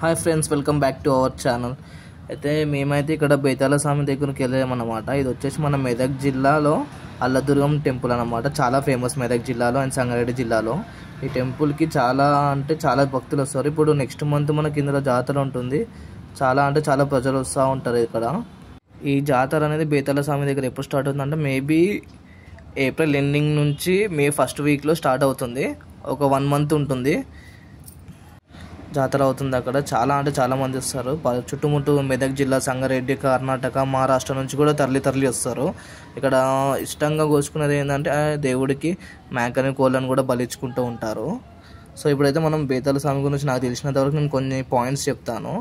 Hi friends, welcome back to our channel. అయితే మేమైతే ఇక్కడ బేతాల స్వామి దగ్గరికి వెళ్ళామన్నమాట. ఇది వచ్చేసి మన మెదక్ జిల్లాలో అల్లదుర్గం టెంపుల్ అన్నమాట. చాలా ఫేమస్ మెదక్ జిల్లాలో అండ్ సంగారెడ్డి జిల్లాలో. ఈ టెంపుల్కి చాలా భక్తులు వస్తారు. ఇప్పుడు నెక్స్ట్ మంత్ మనకి ఇందులో జాతర ఉంటుంది. చాలా ప్రజలు వస్తూ ఉంటారు ఇక్కడ. ఈ జాతర అనేది బేతాల స్వామి దగ్గర ఎప్పుడు స్టార్ట్ అవుతుందంటే మేబీ ఏప్రిల్ ఎండింగ్ నుంచి మే ఫస్ట్ వీక్లో స్టార్ట్ అవుతుంది. ఒక 1 month ఉంటుంది జాతర అవుతుంది. అక్కడ చాలా మంది వస్తారు. చుట్టుముట్టు మెదక్ జిల్లా, సంగారెడ్డి, కర్ణాటక, మహారాష్ట్ర నుంచి కూడా తరలి వస్తారు. ఇక్కడ ఇష్టంగా కోసుకునేది ఏంటంటే దేవుడికి మేకని, కోళ్ళని కూడా బలిచ్చుకుంటూ ఉంటారు. సో ఇప్పుడైతే మనం బేతాల స్వామి గురించి నాకు తెలిసినంత వరకు నేను కొన్ని పాయింట్స్ చెప్తాను.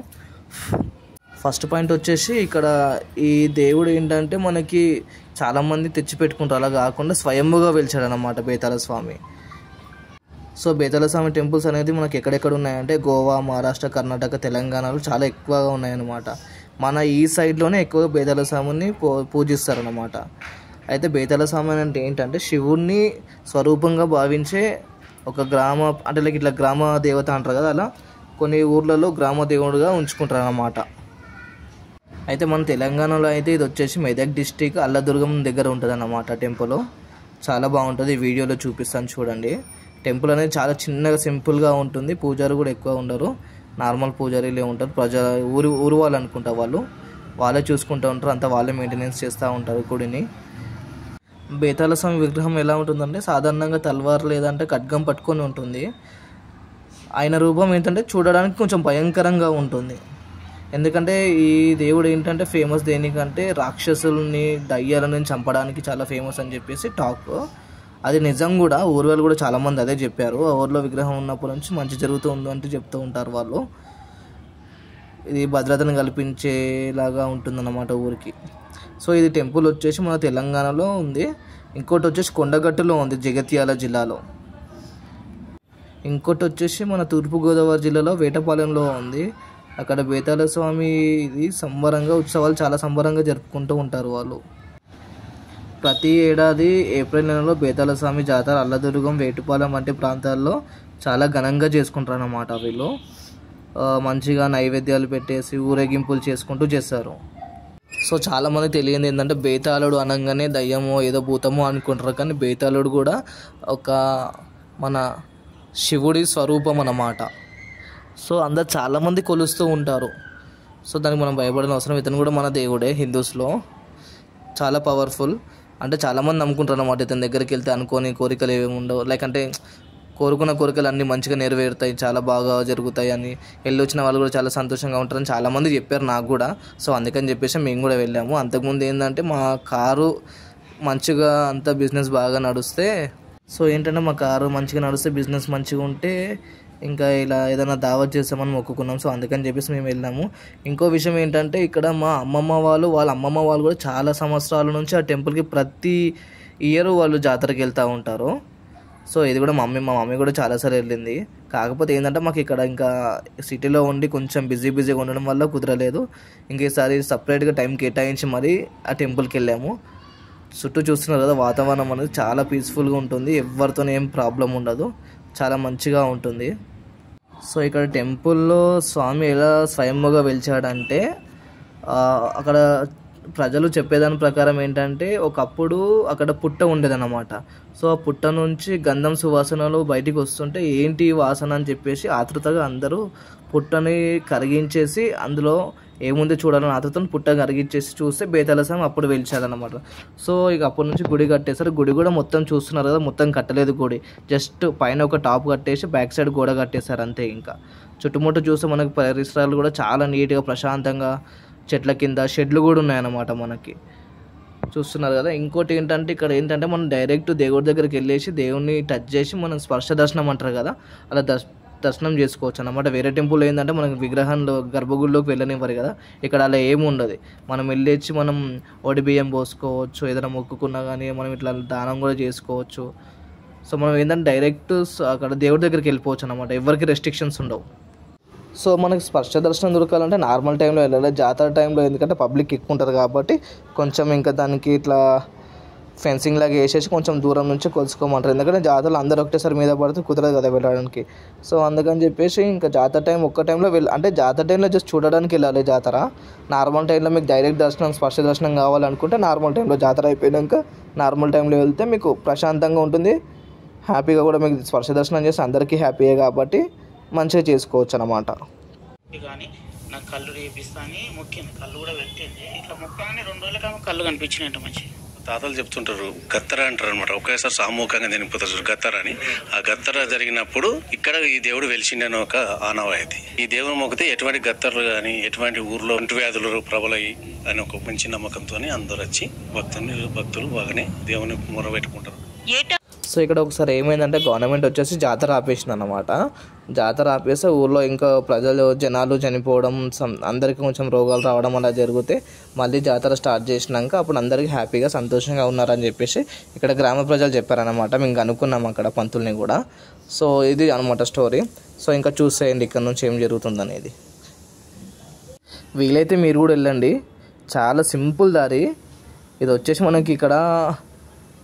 ఫస్ట్ పాయింట్ వచ్చేసి ఇక్కడ ఈ దేవుడు ఏంటంటే మనకి చాలామంది తెచ్చిపెట్టుకుంటారు. అలా కాకుండా స్వయంగా వెలిచాడు అన్నమాట బేతాల స్వామి. సో బేతాల స్వామి టెంపుల్స్ అనేది మనకి ఎక్కడెక్కడ ఉన్నాయంటే గోవా, మహారాష్ట్ర, కర్ణాటక, తెలంగాణలో చాలా ఎక్కువగా ఉన్నాయన్నమాట. మన ఈ సైడ్లోనే ఎక్కువ బేతాల స్వామిని పూజిస్తారన్నమాట. అయితే బేతాల స్వామి అంటే ఏంటంటే శివుణ్ణి స్వరూపంగా భావించే ఒక గ్రామ దేవత అంటారు కదా, అలా కొన్ని ఊర్లలో గ్రామ దేవుడుగా ఉంచుకుంటారు అన్నమాట. అయితే మన తెలంగాణలో అయితే ఇది వచ్చేసి మెదక్ డిస్టిక్ అల్లదుర్గం దగ్గర ఉంటుంది అన్నమాట. టెంపుల్ చాలా బాగుంటుంది. ఈ వీడియోలో చూపిస్తాను చూడండి. టెంపుల్ అనేది చాలా చిన్నగా సింపుల్గా ఉంటుంది. పూజారు కూడా ఎక్కువ ఉండరు, నార్మల్ పూజారీలే ఉంటారు. ఊరు వాళ్ళు అనుకుంటా, వాళ్ళే చూసుకుంటూ ఉంటారు. అంతా వాళ్ళే మెయింటెనెన్స్ చేస్తూ ఉంటారు గుడిని. బేతాల స్వామి విగ్రహం ఎలా ఉంటుందంటే సాధారణంగా తల్వార్ లేదంటే ఖడ్గం పట్టుకొని ఉంటుంది. ఆయన రూపం ఏంటంటే చూడడానికి కొంచెం భయంకరంగా ఉంటుంది. ఎందుకంటే ఈ దేవుడు ఏంటంటే ఫేమస్ దేనికంటే రాక్షసుల్ని, దయ్యాలని చంపడానికి చాలా ఫేమస్ అని చెప్పేసి టాక్. అది నిజం కూడా. ఊరు వాళ్ళు కూడా చాలామంది అదే చెప్పారు. ఆ ఊరిలో విగ్రహం ఉన్నప్పటి నుంచి మంచి జరుగుతుంది అంటే చెప్తూ ఉంటారు వాళ్ళు. ఇది భద్రతను కల్పించేలాగా ఉంటుందన్నమాట ఊరికి. సో ఇది టెంపుల్ వచ్చేసి మన తెలంగాణలో ఉంది. ఇంకోటి వచ్చేసి కొండగట్టులో ఉంది, జగిత్యాల జిల్లాలో. ఇంకోటి వచ్చేసి మన తూర్పుగోదావరి జిల్లాలో వేటపాలెంలో ఉంది. అక్కడ బేతాల స్వామి ఇది ఉత్సవాలు చాలా సంబరంగా జరుపుకుంటూ ఉంటారు వాళ్ళు. ప్రతి ఏడాది ఏప్రిల్ నెలలో బేతాల స్వామి జాతర అల్లదుర్గం, వేటుపాలెం వంటి ప్రాంతాల్లో చాలా ఘనంగా చేసుకుంటారు అన్నమాట. వీళ్ళు మంచిగా నైవేద్యాలు పెట్టేసి ఊరేగింపులు చేసుకుంటూ చేస్తారు. సో చాలామంది తెలియదు ఏంటంటే బేతాళుడు అనగానే దయ్యమో ఏదో భూతమో అనుకుంటారు, కానీ బేతాళుడు కూడా ఒక మన శివుడి స్వరూపం అన్నమాట. సో అందరు చాలామంది కొలుస్తూ ఉంటారు. సో దానికి మనం భయపడిన అవసరం. ఇతను కూడా మన దేవుడే. హిందూస్లో చాలా పవర్ఫుల్. అంటే చాలామంది నమ్ముకుంటారు అన్నమాట ఇతని దగ్గరికి వెళ్తే అనుకోని కోరికలు ఏమి ఉండవు. అంటే కోరుకున్న కోరికలు అన్నీ మంచిగా నెరవేరుతాయి, చాలా బాగా జరుగుతాయి అని. వెళ్ళొచ్చిన వాళ్ళు కూడా చాలా సంతోషంగా ఉంటారని చాలామంది చెప్పారు నాకు కూడా. సో అందుకని చెప్పేసి మేము కూడా వెళ్ళాము. అంతకుముందు ఏంటంటే మా కారు మంచిగా అంతా బిజినెస్ బాగా నడుస్తే, మా కారు మంచిగా నడుస్తే, బిజినెస్ మంచిగా ఉంటే ఇంకా ఇలా ఏదైనా దావత్ చేస్తామని మొక్కుకున్నాం. సో అందుకని చెప్పేసి మేము వెళ్ళాము. ఇంకో విషయం ఏంటంటే ఇక్కడ మా అమ్మమ్మ వాళ్ళు కూడా చాలా సంవత్సరాల నుంచి ఆ టెంపుల్కి ప్రతి ఇయర్ వాళ్ళు జాతరకి వెళ్తూ ఉంటారు. సో ఇది కూడా మా మమ్మీ కూడా చాలాసార్లు వెళ్ళింది. కాకపోతే ఏంటంటే మాకు ఇక్కడ ఇంకా సిటీలో ఉండి కొంచెం బిజీగా ఉండడం వల్ల కుదరలేదు. ఇంకేసారి సపరేట్గా టైం కేటాయించి మరీ ఆ టెంపుల్కి వెళ్ళాము. చుట్టూ చూస్తున్నారు కదా, వాతావరణం అనేది చాలా పీస్ఫుల్గా ఉంటుంది. ఎవరితో ఏం ప్రాబ్లం ఉండదు, చాలా మంచిగా ఉంటుంది. సో ఇక్కడ టెంపుల్లో స్వామి ఎలా స్వయంగా వెలిచాడంటే అక్కడ ప్రజలు చెప్పేదాని ప్రకారం ఏంటంటే ఒకప్పుడు అక్కడ పుట్ట ఉండేదన్నమాట. సో ఆ పుట్ట నుంచి గంధం సువాసనలు బయటికి వస్తుంటే ఏంటి వాసన అని చెప్పేసి ఆతృతగా అందరూ పుట్టని కరిగించేసి అందులో ఏముంది చూడాలని ఆతృతను పుట్ట కరిగించేసి చూస్తే బేతాల స్వామి అప్పుడు వెలిచాడనమాట. సో ఇక అప్పటి నుంచి గుడి కట్టేశారు. గుడి కూడా మొత్తం చూస్తున్నారు కదా, మొత్తం కట్టలేదు గుడి. జస్ట్ పైన ఒక టాప్ కట్టేసి బ్యాక్ సైడ్ గోడ కట్టేశారు అంతే. ఇంకా చుట్టుముట్టు చూస్తే మనకి పరిసరాలు కూడా చాలా నీట్గా ప్రశాంతంగా, చెట్ల కింద షెడ్లు కూడా ఉన్నాయన్నమాట మనకి. చూస్తున్నారు కదా. ఇంకోటి ఏంటంటే ఇక్కడ ఏంటంటే మనం డైరెక్ట్ దేవుడి దగ్గరికి వెళ్ళేసి దేవుడిని టచ్ చేసి మనం స్పర్శ దర్శనం అంటారు కదా, అలా దర్శనం చేసుకోవచ్చు అన్నమాట. వేరే టెంపుల్ ఏంటంటే మనకి విగ్రహంలో గర్భగుడిలోకి వెళ్ళనివ్వరు కదా, ఇక్కడ అలా ఏమి ఉండదు. మనం వెళ్ళేసి మనం ఒడి బియ్యం పోసుకోవచ్చు, ఏదైనా మొక్కుకున్నా కానీ మనం ఇట్లా దానం కూడా చేసుకోవచ్చు. సో మనం ఏంటంటే డైరెక్ట్ అక్కడ దేవుడి దగ్గరికి వెళ్ళిపోవచ్చు అన్నమాట. ఎవరికి రెస్ట్రిక్షన్స్ ఉండవు. సో మనకి స్పర్శ దర్శనం దొరకాలంటే నార్మల్ టైంలో వెళ్ళాలి. జాతర టైంలో ఎందుకంటే పబ్లిక్ ఎక్కువ ఉంటారు కాబట్టి కొంచెం ఇంకా దానికి ఇట్లా ఫెన్సింగ్ లాగా వేసేసి కొంచెం దూరం నుంచి కొలుసుకోమంటారు. ఎందుకంటే జాతరలో అందరూ ఒకటేసారి మీద పడితే కుదరదు కదా వెళ్ళడానికి. సో అందుకని చెప్పేసి ఇంకా జాతర టైం ఒక్క టైంలో అంటే జాతర టైంలో జస్ట్ చూడడానికి వెళ్ళాలి జాతర. నార్మల్ టైంలో మీకు డైరెక్ట్ దర్శనం స్పర్శ దర్శనం కావాలనుకుంటే నార్మల్ టైంలో జాతర అయిపోయాక నార్మల్ టైంలో వెళ్తే మీకు ప్రశాంతంగా ఉంటుంది. హ్యాపీగా కూడా మీకు స్పర్శ దర్శనం చేస్తే అందరికీ హ్యాపీయే కాబట్టి మంచిగా చేసుకోవచ్చు అన్నమాట. కానీ నాకు కళ్ళు రేపిస్తా అని మొక్కింది, కళ్ళు కూడా పెట్టింది. ఇట్లా మొక్కగానే 2 రోజులకి కళ్ళు కనిపించినట్టు మంచి తాతలు చెప్తుంటారు. గత్తర అంటారు అనమాట. ఒకేసారి సామూహికంగా చనిపోతారు గత్తర అని. ఆ గత్తర జరిగినప్పుడు ఇక్కడ ఈ దేవుడు వెలిసిండని ఒక ఆనవాయితీ. ఈ దేవుని మొక్కితే ఎటువంటి గత్తర్లు కానీ ఎటువంటి ఊర్లో ఇంటి వ్యాధులు ప్రబలయ్యి అని ఒక మంచి నమ్మకంతో అందరూ వచ్చి భక్తులు బాగానే దేవుని మొరబెట్టుకుంటారు. సో ఇక్కడ ఒకసారి ఏమైందంటే గవర్నమెంట్ వచ్చేసి జాతర ఆపేసింది అన్నమాట. జాతర ఆపేస్తే ఊళ్ళో ఇంకా జనాలు చనిపోవడం, అందరికీ కొంచెం రోగాలు రావడం అలా జరిగితే మళ్ళీ జాతర స్టార్ట్ చేసినాక అప్పుడు అందరికీ హ్యాపీగా సంతోషంగా ఉన్నారని చెప్పేసి ఇక్కడ గ్రామ ప్రజలు చెప్పారనమాట. మేము కనుక్కున్నాం అక్కడ పంతుల్ని కూడా. సో ఇది అనమాట స్టోరీ. సో ఇంకా చూసేయండి ఇక్కడ నుంచి ఏం జరుగుతుందనేది. వీలైతే మీరు కూడా వెళ్ళండి, చాలా సింపుల్ దారి. ఇది వచ్చేసి మనకి ఇక్కడ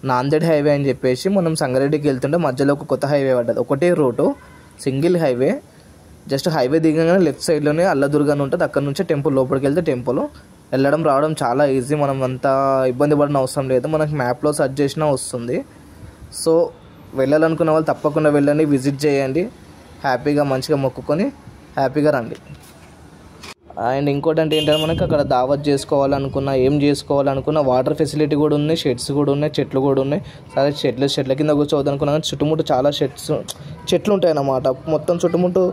నాందేడ్ హైవే అని చెప్పేసి మనం సంగారెడ్డికి వెళ్తుంటే మధ్యలో ఒక కొత్త హైవే పడ్డది. ఒకటే road, single highway. Just highway దిగగానే లెఫ్ట్ సైడ్లోనే అల్లదుర్గా అని ఉంటుంది. అక్కడ నుంచి టెంపుల్ లోపలికి వెళ్తే టెంపుల్ వెళ్ళడం రావడం చాలా ఈజీ. మనం అంతా ఇబ్బంది పడిన అవసరం లేదు, మనకి మ్యాప్లో సెర్చ్ చేసినా వస్తుంది. సో వెళ్ళాలనుకున్న వాళ్ళు తప్పకుండా వెళ్ళండి, విజిట్ చేయండి, హ్యాపీగా మంచిగా మొక్కుకొని హ్యాపీగా రండి. అండ్ ఇంకోటి అంటే ఏంటంటే మనకి అక్కడ దావత్ చేసుకోవాలనుకున్నా ఏం చేసుకోవాలనుకున్న వాటర్ ఫెసిలిటీ కూడా ఉన్నాయి, షెడ్స్ కూడా ఉన్నాయి, చెట్లు కూడా ఉన్నాయి. సరే చెట్ల కింద కూర్చోవద్దనుకున్నా కానీ చుట్టుముట్టు చాలా చెట్లు ఉంటాయి అన్నమాట. మొత్తం చుట్టుముట్టు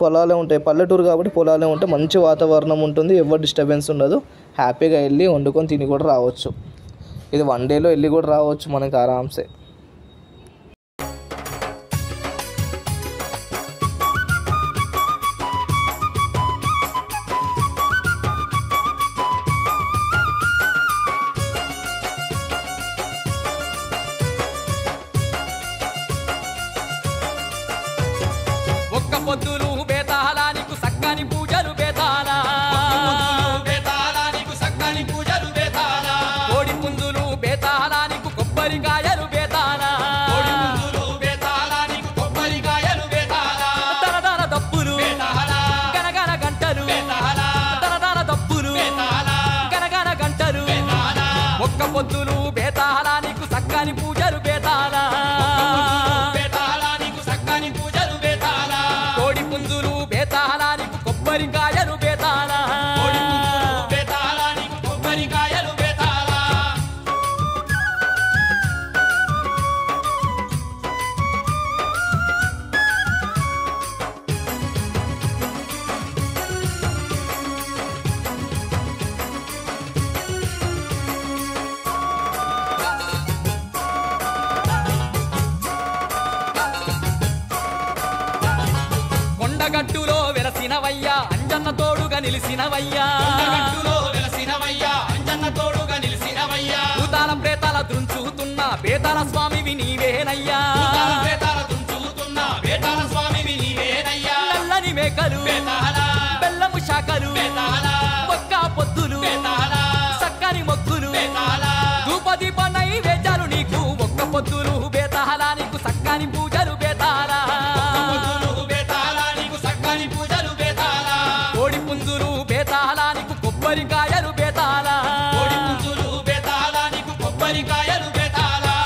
పొలాలే ఉంటాయి, పల్లెటూరు కాబట్టి పొలాలే ఉంటాయి, మంచి వాతావరణం ఉంటుంది, ఎవరు డిస్టర్బెన్స్ ఉండదు. హ్యాపీగా వెళ్ళి వండుకొని తిని కూడా రావచ్చు. ఇది 1 డేలో వెళ్ళి కూడా రావచ్చు మనకి ఆరామ్సే. పొద్దులు బేతాళానికి సక్కని పూజలు బేతాళా, బేతాళానికి సక్కని పూజలు బేతాళా. కోడి పుంజులు బేతాళానికి కొబ్బరికాయలు బేతాళా, కోడి పుంజులు బేతాళానికి కొబ్బరికాయలు బేతాళా. తరతర దప్పులు బేతాళా, గనగన గంటలు బేతాళా, తరతర దప్పులు బేతాళా, గనగన గంటలు బేతాళా. ఒక్క పొద్దులు బేతాళానికి సక్కని పూజలు బేతాళా, కొబ్బరికాయలు బేతాళా, బేతాళానికి కొబ్బరికాయలు బేతాళా. కొండగట్టులో వెలసినవయ్యా అంజన్న తోడుగా నిలిసినవయ్యా, కొండగట్టులో వెలసినవయ్యా అంజన్న తోడుగా నిలిసినవయ్యా. భూతాల ప్రేతాల దృంచుతున్న బేతాళ స్వామివి నీవేనయ్యా, భూతాల ప్రేతాల దృంచుతున్న బేతాళ స్వామివి నీవేనయ్యా. నల్లని మేకలు బేతాళా, బెల్లము శాఖలు బేతాళా, ఒక్క పొద్దులు బేతాళా, సక్కని మొక్కులు బేతాళా. ధూపదీప నైవేద్యాలు నీకు ఒక్క పొద్దులు బేతాళా, నీకు సక్కని పూజలు బేతాళా, కొబ్బరికాయలు బేతాళా, కోడి పుంజులు బేతాళానికి కొబ్బరికాయలు బేతాళా.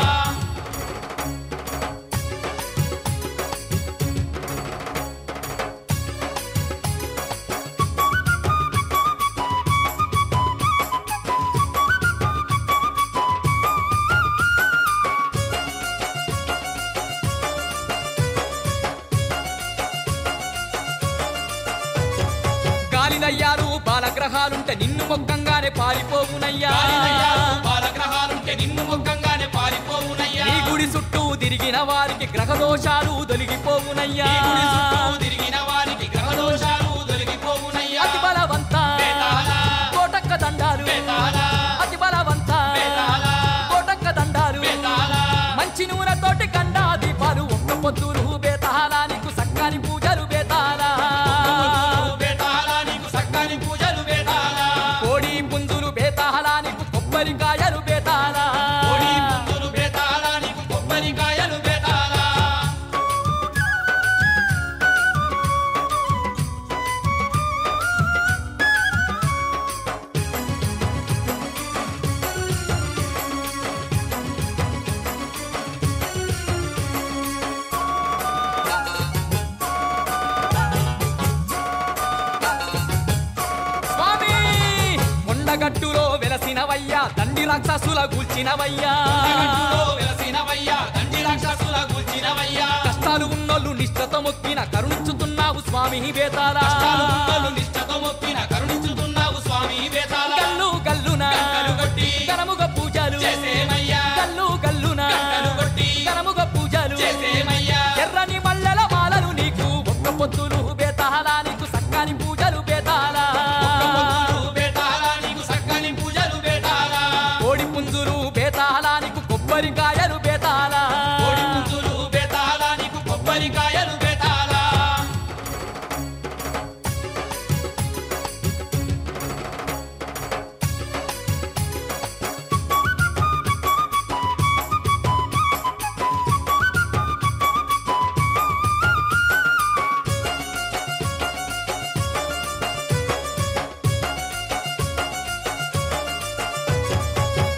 గాలినయ్యాలు బాలగ్రహాలుంటే నిన్ను మొక్కంగానే పారిపోవునయ్యా, బాలగ్రహాలుంటే నిన్ను మొక్కంగానే పారిపోవునయ్యా. నీ గుడి చుట్టూ తిరిగిన వారికి గ్రహ దోషాలు తొలగిపోవునయ్యా, తిరిగిన వారికి గ్రహ దోషాలు తొలగిపోవునయ్యా. అతి బలవంత కోటక్క దండాలు బేతాళా, అతి బలవంత కోటక్క దండాలు బేతాళా. మంచి నూనెతోటి కండా దీపాలు ఒక్క పొద్దులు బేతాళా, నీకు సక్కని పూజలు బేతాళా, కోడి పుంజులు బేతాళానికి కొబ్బరికాయలు బేతాళా, కోడి రాక్షసుల గూల్చినవయ్యా కష్టాలు ఉన్నోళ్ళు నిష్ఠతో మొక్కిన కరుణించుతున్నావు స్వామి బేతాళ గల్లు గల్లున గనముగ పూజలు గల్లు గల్లున గనముగ పూజలు ఎర్రని మల్లెల మాలలు నీకు ఒక్క పొద్దులు బేతాళ నీకు సక్కని పూజలు బేతాళ కోడి పుంజులు బేతాళ నీకు కొబ్బరికాయలు బేతాళ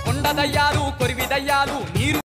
కొండ దయ్యాలు కొరివి దయ్యాలు నీరు